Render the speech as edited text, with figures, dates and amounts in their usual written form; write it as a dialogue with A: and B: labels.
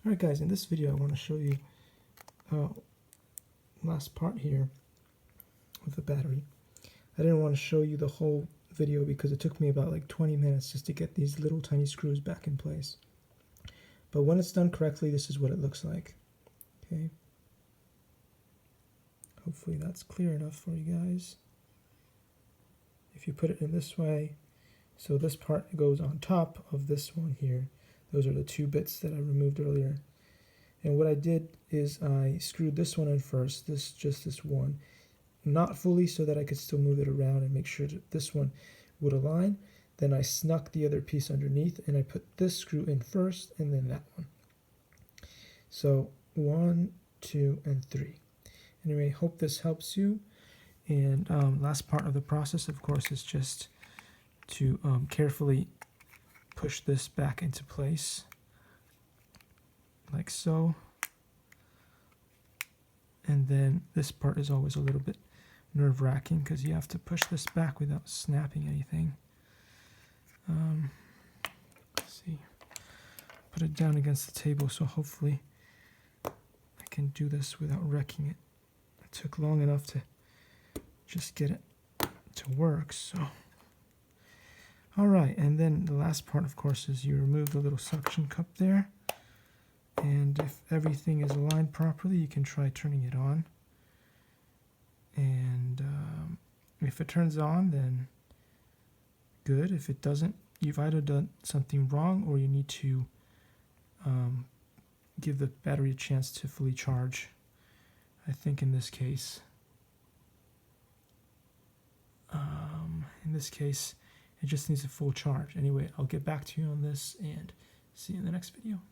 A: Alright guys, in this video I want to show you last part here with the battery. I didn't want to show you the whole video because it took me about like 20 minutes just to get these little tiny screws back in place. But when it's done correctly, this is what it looks like. Okay. Hopefully that's clear enough for you guys. If you put it in this way, so this part goes on top of this one here. Those are the two bits that I removed earlier. And what I did is I screwed this one in first, just this one. Not fully so that I could still move it around and make sure that this one would align. Then I snuck the other piece underneath and I put this screw in first and then that one. So 1, 2, and 3. Anyway, hope this helps you. And last part of the process, of course, is just to carefully push this back into place, like so. And then this part is always a little bit nerve-wracking because you have to push this back without snapping anything. Let's see. Put it down against the table so hopefully I can do this without wrecking it. It took long enough to just get it to work, so. Alright, and then the last part, of course, is you remove the little suction cup there. And if everything is aligned properly, you can try turning it on. And if it turns on, then good. If it doesn't, you've either done something wrong or you need to give the battery a chance to fully charge. I think in this case, it just needs a full charge. Anyway, I'll get back to you on this and see you in the next video.